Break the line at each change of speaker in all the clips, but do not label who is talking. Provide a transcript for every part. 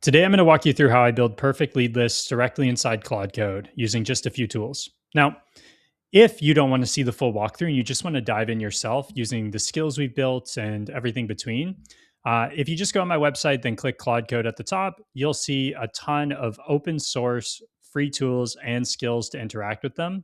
Today, I'm going to walk you through how I build perfect lead lists directly inside Claude Code using just a few tools. Now, if you don't want to see the full walkthrough and you just want to dive in yourself using the skills we've built and everything between, if you just go on my website, then click Claude Code at the top, you'll see a ton of open source free tools and skills to interact with them.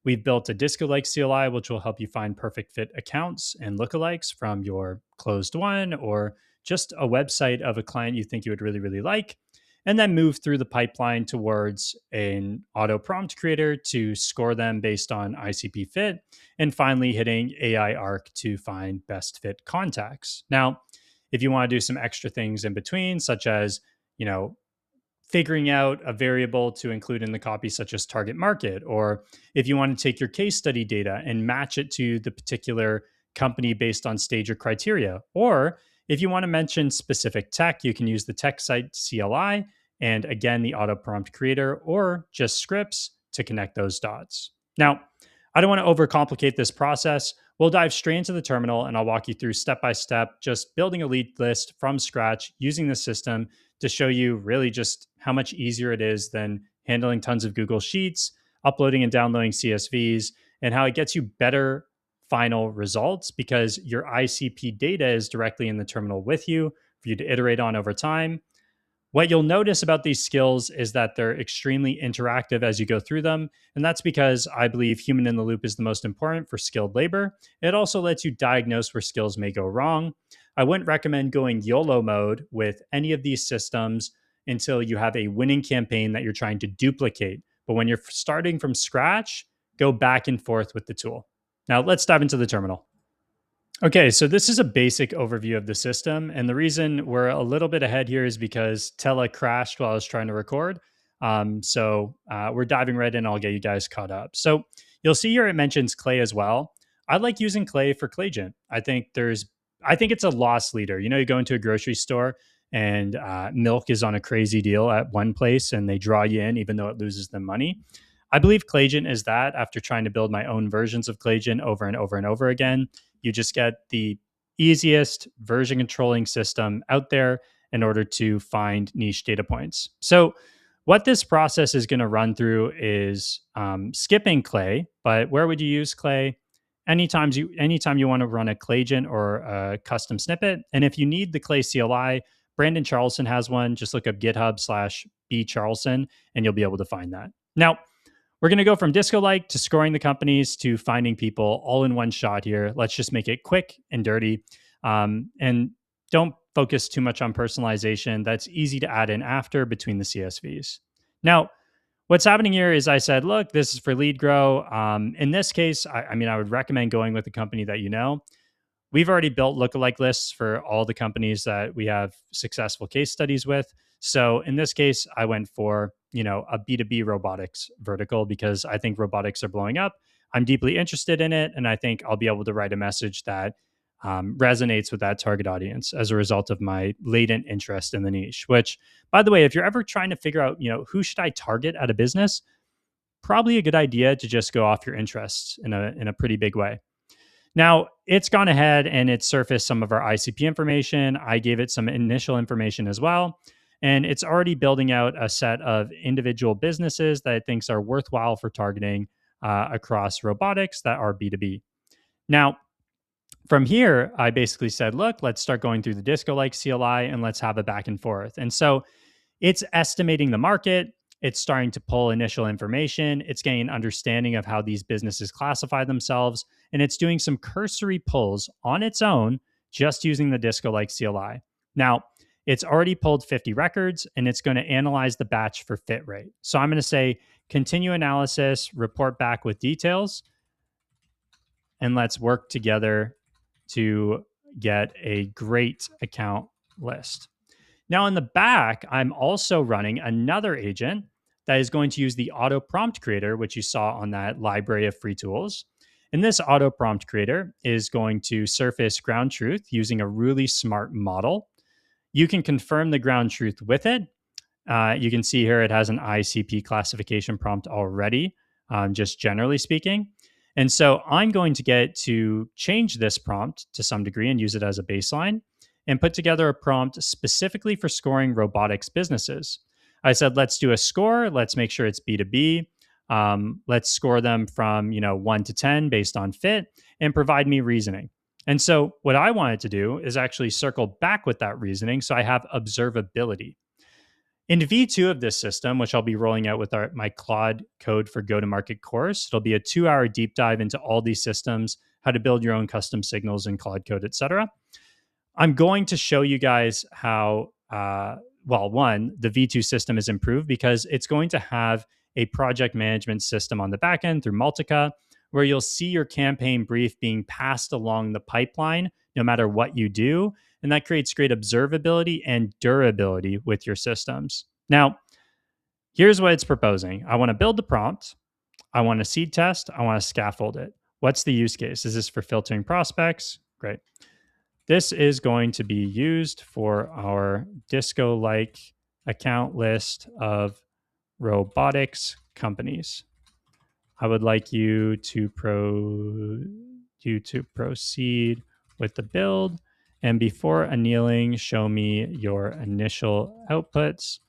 We've built a Disco-like CLI, which will help you find perfect fit accounts and lookalikes from your closed one or just a website of a client you think you would really, really like, and then move through the pipeline towards an auto prompt creator to score them based on ICP fit, and finally hitting AI ARK to find best fit contacts. Now, if you want to do some extra things in between, such as, figuring out a variable to include in the copy, such as target market, or if you want to take your case study data and match it to the particular company based on stage or criteria, or if you want to mention specific tech, you can use the tech site CLI and again, the auto prompt creator, or just scripts to connect those dots. Now, I don't want to overcomplicate this process. We'll dive straight into the terminal and I'll walk you through step by step, just building a lead list from scratch using the system to show you really just how much easier it is than handling tons of Google Sheets, uploading and downloading CSVs, and how it gets you better final results because your ICP data is directly in the terminal with you for you to iterate on over time. What you'll notice about these skills is that they're extremely interactive as you go through them. And that's because I believe human in the loop is the most important for skilled labor. It also lets you diagnose where skills may go wrong. I wouldn't recommend going YOLO mode with any of these systems until you have a winning campaign that you're trying to duplicate. But when you're starting from scratch, go back and forth with the tool. Now let's dive into the terminal. Okay, so this is a basic overview of the system. And the reason we're a little bit ahead here is because Tela crashed while I was trying to record. We're diving right in. I'll get you guys caught up. So you'll see here it mentions Clay as well. I like using Clay for Claygen. I think it's a loss leader. You go into a grocery store and milk is on a crazy deal at one place and they draw you in even though it loses them money. I believe Claygen is that. After trying to build my own versions of Claygen over and over and over again, you just get the easiest version controlling system out there in order to find niche data points. So what this process is going to run through is skipping Clay, but where would you use Clay? Anytime you want to run a Claygen or a custom snippet. And if you need the Clay CLI, Brandon Charlson has one. Just look up GitHub/bcharlson and you'll be able to find that. Now, we're going to go from Disco-like to scoring the companies to finding people all in one shot here. Let's just make it quick and dirty. And don't focus too much on personalization. That's easy to add in after between the CSVs. Now, what's happening here is I said, look, this is for Leadgrow. In this case, I would recommend going with a company that you know. We've already built lookalike lists for all the companies that we have successful case studies with. So in this case, I went for, a B2B robotics vertical because I think robotics are blowing up. I'm deeply interested in it. And I think I'll be able to write a message that resonates with that target audience as a result of my latent interest in the niche, which, by the way, if you're ever trying to figure out, who should I target at a business, probably a good idea to just go off your interests in a pretty big way. Now, it's gone ahead and it's surfaced some of our ICP information. I gave it some initial information as well. And it's already building out a set of individual businesses that it thinks are worthwhile for targeting across robotics that are B2B. Now, from here, I basically said, look, let's start going through the Disco-like CLI and let's have a back and forth. And so it's estimating the market. It's starting to pull initial information. It's getting an understanding of how these businesses classify themselves. And it's doing some cursory pulls on its own, just using the Disco-like CLI. Now, it's already pulled 50 records and it's going to analyze the batch for fit rate. So I'm going to say, continue analysis, report back with details, and let's work together to get a great account list. Now in the back, I'm also running another agent that is going to use the auto prompt creator, which you saw on that library of free tools. And this auto prompt creator is going to surface ground truth using a really smart model. You can confirm the ground truth with it. You can see here it has an ICP classification prompt already, just generally speaking. And so I'm going to get to change this prompt to some degree and use it as a baseline. and put together a prompt specifically for scoring robotics businesses. I said, let's do a score. Let's make sure it's B2B. Let's score them from 1 to 10 based on fit, and provide me reasoning. And so what I wanted to do is actually circle back with that reasoning so I have observability. In V2 of this system, which I'll be rolling out with my Claude Code for Go-to-Market course, it'll be a 2-hour deep dive into all these systems, how to build your own custom signals in Claude Code, etc. I'm going to show you guys how, one, the V2 system is improved because it's going to have a project management system on the back end through Multica, where you'll see your campaign brief being passed along the pipeline no matter what you do. And that creates great observability and durability with your systems. Now, here's what it's proposing. I want to build the prompt. I want to seed test. I want to scaffold it. What's the use case? Is this for filtering prospects? Great. This is going to be used for our Disco-like account list of robotics companies. I would like you to proceed with the build. And before annealing, show me your initial outputs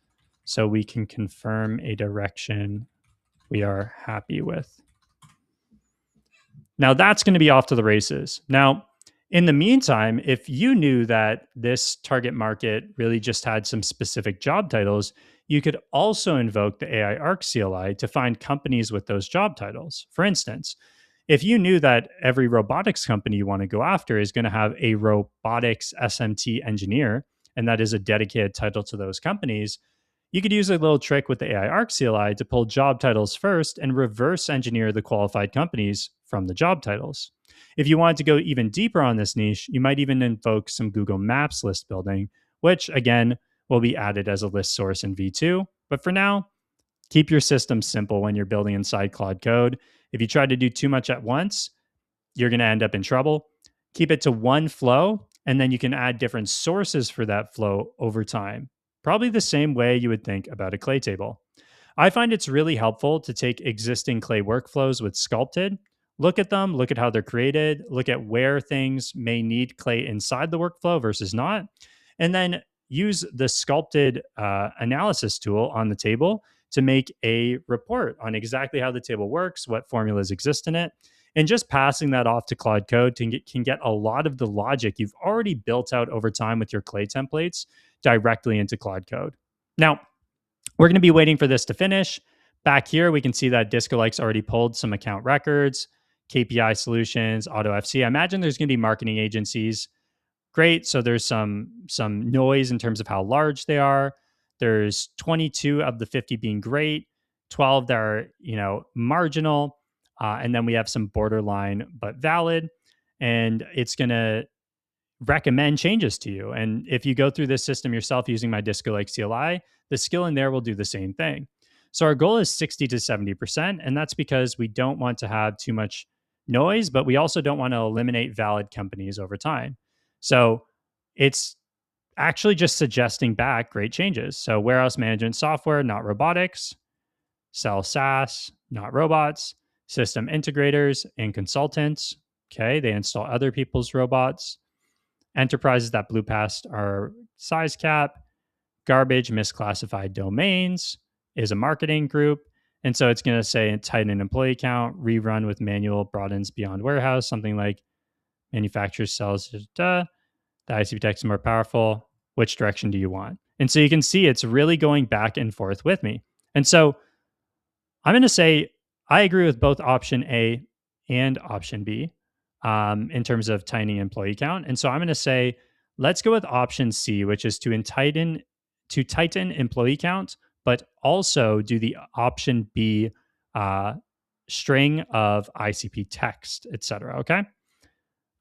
so we can confirm a direction we are happy with. Now that's going to be off to the races. Now, in the meantime, if you knew that this target market really just had some specific job titles, you could also invoke the AI ARK CLI to find companies with those job titles. For instance, if you knew that every robotics company you want to go after is going to have a robotics SMT engineer, and that is a dedicated title to those companies, you could use a little trick with the AI ARK CLI to pull job titles first and reverse engineer the qualified companies from the job titles. If you wanted to go even deeper on this niche, you might even invoke some Google Maps list building, which again will be added as a list source in V2. But for now, keep your system simple when you're building inside Claude Code. If you try to do too much at once, you're going to end up in trouble. Keep it to one flow, and then you can add different sources for that flow over time. Probably the same way you would think about a clay table. I find it's really helpful to take existing clay workflows with Sculpted, look at them, look at how they're created, look at where things may need clay inside the workflow versus not, and then use the Sculpted analysis tool on the table to make a report on exactly how the table works, what formulas exist in it, and just passing that off to Claude Code can get a lot of the logic you've already built out over time with your clay templates directly into Claude Code. Now, we're going to be waiting for this to finish. Back here, we can see that Disco-like's already pulled some account records, KPI solutions, Auto FC. I imagine there's going to be marketing agencies. Great. So there's some noise in terms of how large they are. There's 22 of the 50 being great, 12 that are marginal, and then we have some borderline but valid. And it's going to recommend changes to you. And if you go through this system yourself using my Disco-like CLI, the skill in there will do the same thing. So our goal is 60 to 70%. And that's because we don't want to have too much noise, but we also don't want to eliminate valid companies over time. So it's actually just suggesting back great changes. So warehouse management software, not robotics. Sell SaaS, not robots. System integrators and consultants. Okay, they install other people's robots. Enterprises that blew past our size cap. Garbage, misclassified domains is a marketing group. And so it's going to say tighten employee count, rerun with manual broadens beyond warehouse, something like manufacturers sells, the ICP text is more powerful. Which direction do you want? And so you can see it's really going back and forth with me. And so I'm going to say I agree with both option A and option B in terms of tightening employee count. And so I'm going to say, let's go with option C, which is to tighten employee count, but also do the option B string of ICP text, etc. Okay.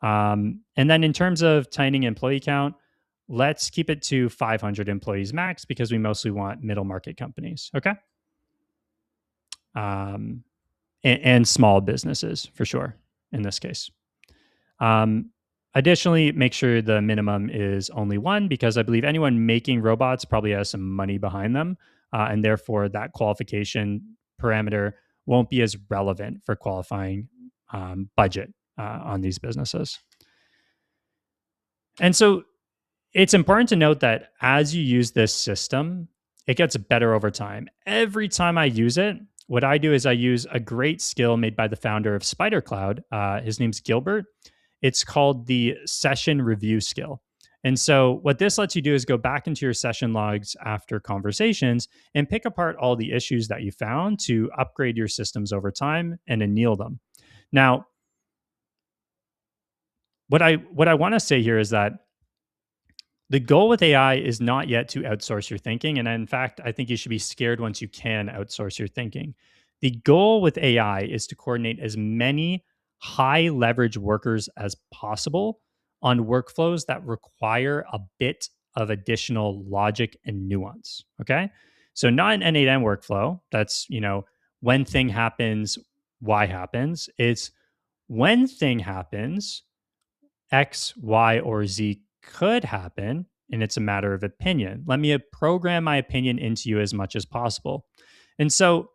And then in terms of tightening employee count, let's keep it to 500 employees max because we mostly want middle market companies. Okay. And small businesses for sure in this case. Additionally, make sure the minimum is only one because I believe anyone making robots probably has some money behind them. And therefore that qualification parameter won't be as relevant for qualifying budget on these businesses. And so It's important to note that as you use this system, it gets better over time. Every time I use it, what I do is I use a great skill made by the founder of Spider Cloud. His name's Gilbert. It's called the session review skill. And so, what this lets you do is go back into your session logs after conversations and pick apart all the issues that you found to upgrade your systems over time and anneal them. Now, what I want to say here is that the goal with AI is not yet to outsource your thinking. And in fact, I think you should be scared once you can outsource your thinking. The goal with AI is to coordinate as many high leverage workers as possible on workflows that require a bit of additional logic and nuance. Okay. So, not an N8N workflow that's, when thing happens, Y happens. It's when thing happens, X, Y, or Z could happen, and it's a matter of opinion. Let me program my opinion into you as much as possible. And so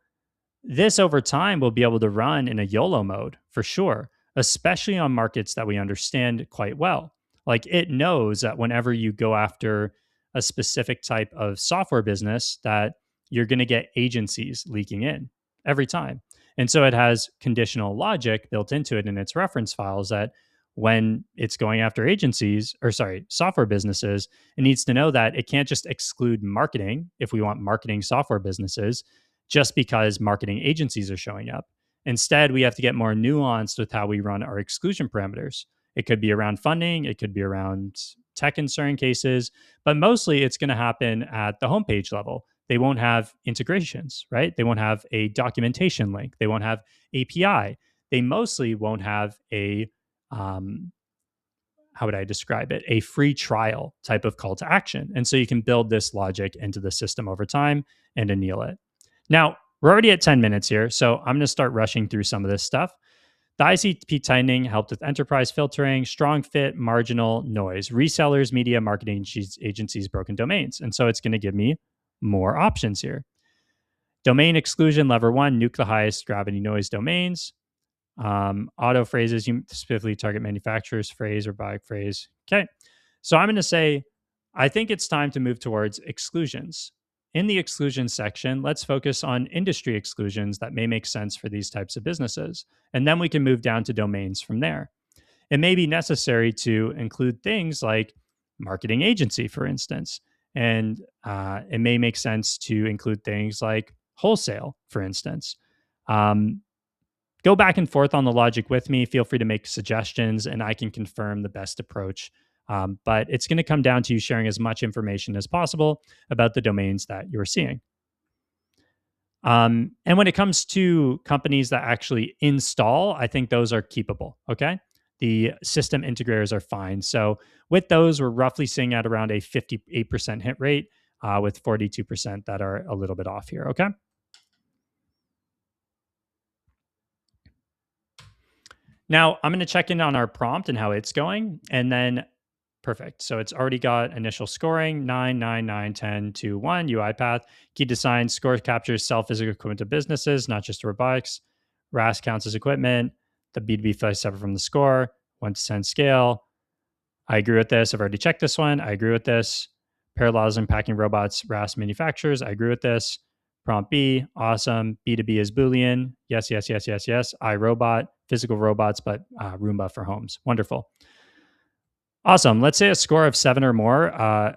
this over time will be able to run in a YOLO mode for sure, especially on markets that we understand quite well. Like it knows that whenever you go after a specific type of software business, that you're going to get agencies leaking in every time. And so it has conditional logic built into it in its reference files that when it's going after agencies or sorry, software businesses, it needs to know that it can't just exclude marketing if we want marketing software businesses just because marketing agencies are showing up. Instead, we have to get more nuanced with how we run our exclusion parameters. It could be around funding, it could be around tech in certain cases, but mostly it's going to happen at the homepage level. They won't have integrations, right? They won't have a documentation link. They won't have API. They mostly won't have a how would I describe it? A free trial type of call to action. And so you can build this logic into the system over time and anneal it. Now, we're already at 10 minutes here, so I'm going to start rushing through some of this stuff. The ICP tightening helped with enterprise filtering, strong fit, marginal noise, resellers, media, marketing agencies, broken domains. And so it's going to give me more options here. Domain exclusion, lever one, nuke the highest gravity noise domains. Auto phrases, you specifically target manufacturers, phrase or by phrase. Okay. So I'm going to say, I think it's time to move towards exclusions. In the exclusion section, let's focus on industry exclusions that may make sense for these types of businesses. And then we can move down to domains from there. It may be necessary to include things like marketing agency, for instance. And it may make sense to include things like wholesale, for instance. Go back and forth on the logic with me. Feel free to make suggestions and I can confirm the best approach. But it's going to come down to you sharing as much information as possible about the domains that you're seeing. And when it comes to companies that actually install, I think those are keepable. Okay. The system integrators are fine. So with those, we're roughly seeing at around a 58% hit rate with 42% that are a little bit off here. Okay. Now, I'm going to check in on our prompt and how it's going. And then, perfect. So it's already got initial scoring 9, 9, 9, 10, 2, 1, UiPath. Key design score captures self physical equipment of businesses, not just robotics. RAS counts as equipment. The B2B flies separate from the score, 1 to 10 scale. I agree with this. I've already checked this one. I agree with this. Parallelism packing robots, RAS manufacturers. I agree with this. Prompt B, awesome. B2B is Boolean. Yes, yes, yes, yes, yes. iRobot, physical robots, but Roomba for homes. Wonderful. Awesome. Let's say a score of 7 or more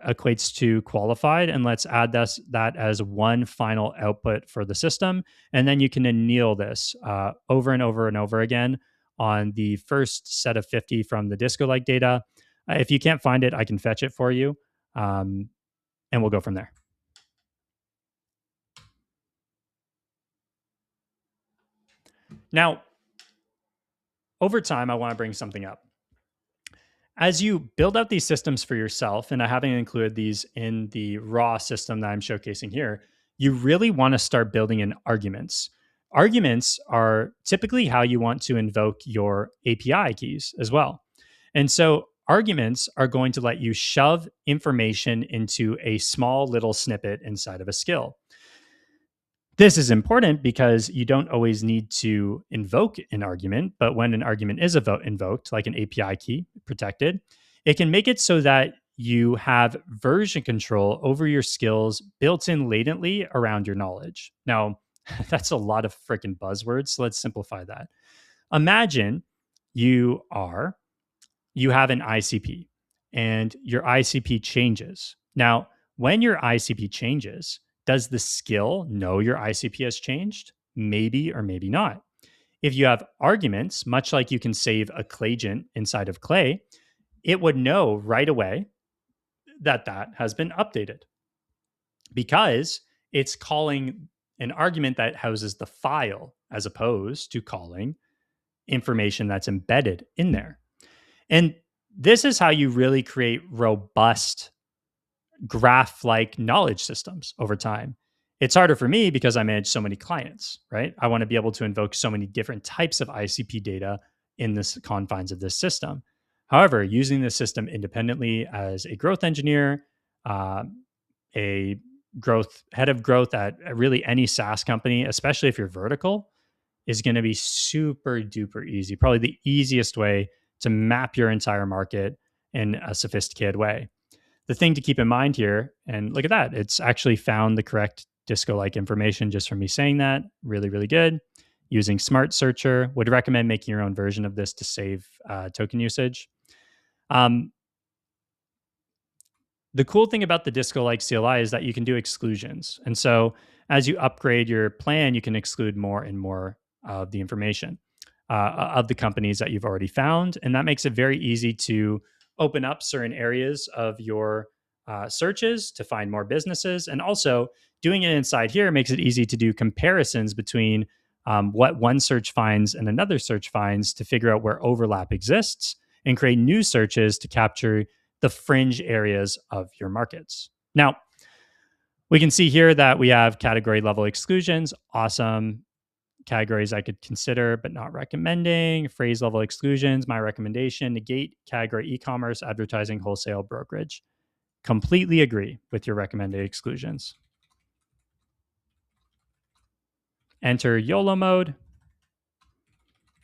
equates to qualified, and let's add that as one final output for the system. And then you can anneal this over and over and over again on the first set of 50 from the disco-like data. If you can't find it, I can fetch it for you, and we'll go from there. Now, over time, I want to bring something up. As you build out these systems for yourself, and I haven't included these in the raw system that I'm showcasing here, you really want to start building in arguments. Arguments are typically how you want to invoke your API keys as well. And so arguments are going to let you shove information into a small little snippet inside of a skill. This is important because you don't always need to invoke an argument, but when an argument is invoked, like an API key protected, it can make it so that you have version control over your skills built in latently around your knowledge. Now, that's a lot of freaking buzzwords. So let's simplify that. Imagine you are you have an ICP and your ICP changes. Now, when your ICP changes, does the skill know your ICP has changed? Maybe or maybe not. If you have arguments, much like you can save a Claygent inside of Clay, it would know right away that that has been updated because it's calling an argument that houses the file as opposed to calling information that's embedded in there. And this is how you really create robust graph like knowledge systems over time. It's harder for me because I manage so many clients, right? I want to be able to invoke so many different types of ICP data in the confines of this system. However, using this system independently as a growth engineer, uh, a growth head of growth at really any SaaS company, especially if you're vertical, is going to be super duper easy. Probably the easiest way to map your entire market in a sophisticated way. The thing to keep in mind here, and look at that, it's actually found the correct disco like information just from me saying that. Really, really good. Using Smart Searcher, would recommend making your own version of this to save token usage. Um, the cool thing about the disco like CLI is that you can do exclusions. And so as you upgrade your plan, you can exclude more and more of the information of the companies that you've already found. And that makes it very easy to open up certain areas of your searches to find more businesses. And also, doing it inside here makes it easy to do comparisons between what one search finds and another search finds to figure out where overlap exists and create new searches to capture the fringe areas of your markets. Now, we can see here that we have category level exclusions. Awesome. Categories I could consider but not recommending. Phrase level exclusions. My recommendation: negate category e-commerce, advertising, wholesale, brokerage. Completely agree with your recommended exclusions. Enter YOLO mode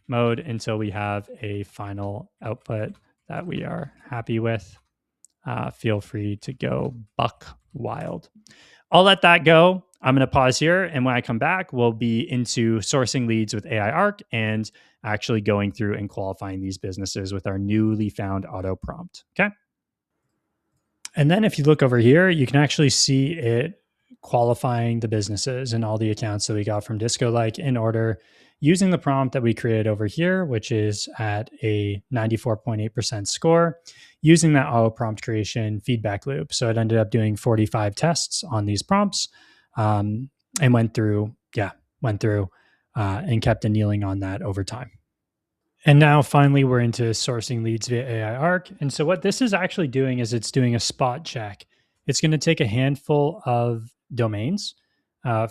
until we have a final output that we are happy with. Feel free to go buck wild. I'll let that go. I'm going to pause here. And when I come back, we'll be into sourcing leads with AI ARK and actually going through and qualifying these businesses with our newly found auto prompt. Okay. And then if you look over here, you can actually see it qualifying the businesses and all the accounts that we got from Disco Like in order using the prompt that we created over here, which is at a 94.8% score, using that auto prompt creation feedback loop. So it ended up doing 45 tests on these prompts and went through and kept annealing on that over time. And now finally, we're into sourcing leads via AI ARK. And so what this is actually doing is it's doing a spot check. It's going to take a handful of domains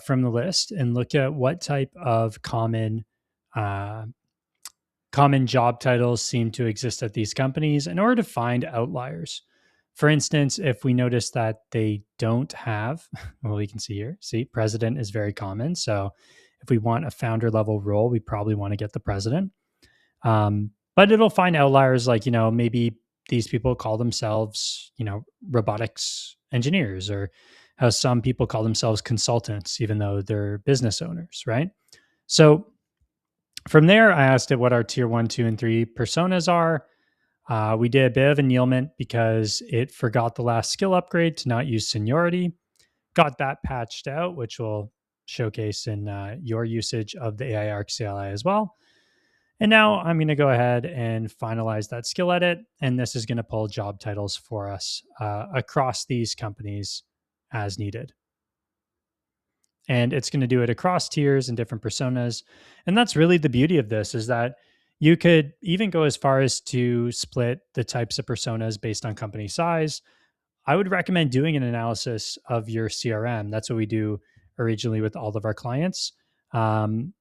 from the list and look at what type of common job titles seem to exist at these companies in order to find outliers. For instance, if we notice that they don't have, well, we can see here, president is very common. So if we want a founder level role, we probably want to get the president. But it'll find outliers like, maybe these people call themselves, robotics engineers, or how some people call themselves consultants, even though they're business owners, right? So from there, I asked it what our tier 1, 2, and 3 personas are. We did a bit of annealment because it forgot the last skill upgrade to not use seniority. Got that patched out, which will showcase in your usage of the AI ARK CLI as well. And now I'm going to go ahead and finalize that skill edit. And this is going to pull job titles for us across these companies as needed. And it's going to do it across tiers and different personas. And that's really the beauty of this, is that you could even go as far as to split the types of personas based on company size. I would recommend doing an analysis of your CRM. That's what we do originally with all of our clients. In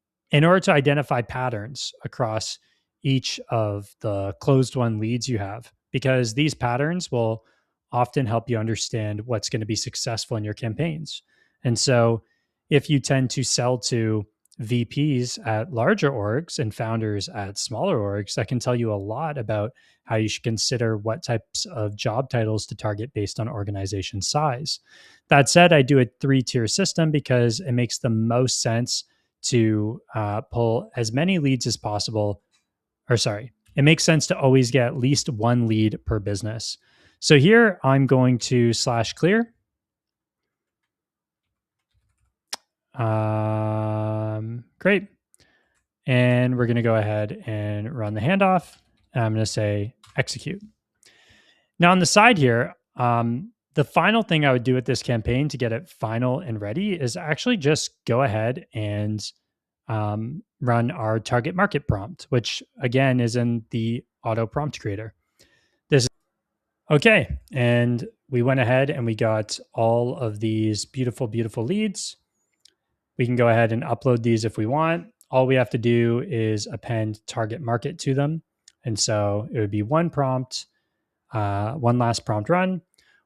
order to identify patterns across each of the closed won leads you have, because these patterns will often help you understand what's going to be successful in your campaigns. And so if you tend to sell to VPs at larger orgs and founders at smaller orgs that can tell you a lot about how you should consider what types of job titles to target based on organization size. That said, I do a 3-tier system because it makes the most sense to pull as many leads as possible. Or sorry, it makes sense to always get at least one lead per business. So here I'm going to /clear. Great. And we're going to go ahead and run the handoff. And I'm going to say execute. Now on the side here, the final thing I would do with this campaign to get it final and ready is actually just go ahead and run our target market prompt, which again is in the auto prompt creator. Okay. And we went ahead and we got all of these beautiful, beautiful leads. We can go ahead and upload these if we want. All we have to do is append target market to them. And so it would be one prompt, one last prompt run.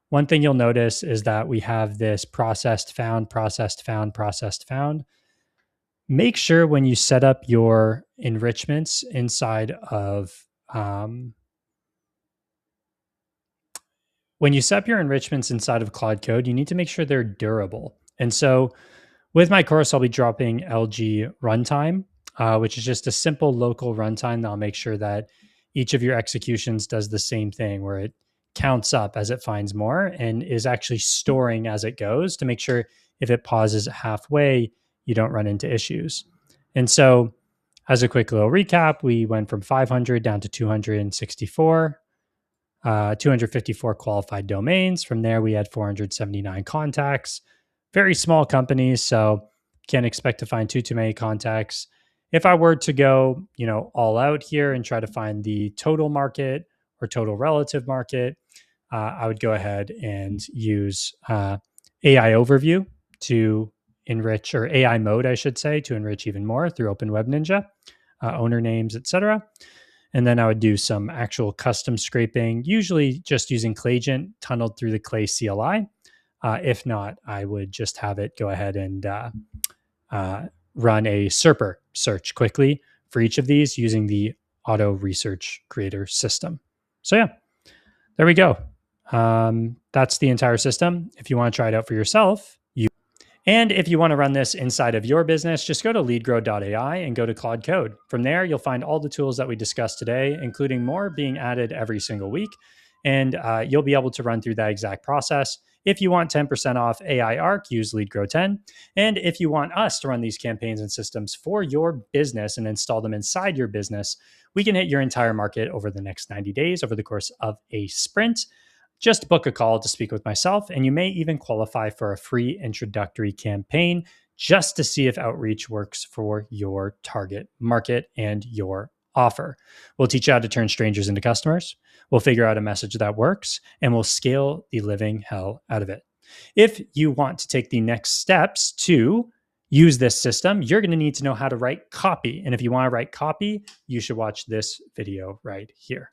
One thing you'll notice is that we have this processed found, processed found, processed found. Make sure when you set up your enrichments inside of, Claude Code, you need to make sure they're durable. And so with my course, I'll be dropping LG runtime, which is just a simple local runtime that'll make sure that each of your executions does the same thing, where it counts up as it finds more and is actually storing as it goes to make sure if it pauses halfway, you don't run into issues. And so as a quick little recap, we went from 500 down to 264, 254 qualified domains. From there, we had 479 contacts. Very small companies, so can't expect to find too many contacts. If I were to go, all out here and try to find the total market or total relative market, I would go ahead and use AI overview to enrich, or AI mode, I should say, to enrich even more through Open Web Ninja, owner names, etc. And then I would do some actual custom scraping, usually just using Clayagent tunneled through the Clay CLI. If not, I would just have it go ahead and run a SERPer search quickly for each of these using the auto research creator system. So yeah, there we go. That's the entire system. If you want to try it out for yourself, and if you want to run this inside of your business, just go to Leadgrow.ai and go to Claude Code. From there, you'll find all the tools that we discussed today, including more being added every single week. And you'll be able to run through that exact process. If you want 10% off AI ARK, use Leadgrow 10. And if you want us to run these campaigns and systems for your business and install them inside your business, we can hit your entire market over the next 90 days over the course of a sprint. Just book a call to speak with myself, and you may even qualify for a free introductory campaign just to see if outreach works for your target market and your offer. We'll teach you how to turn strangers into customers. We'll figure out a message that works, and we'll scale the living hell out of it. If you want to take the next steps to use this system, you're going to need to know how to write copy. And if you want to write copy, you should watch this video right here.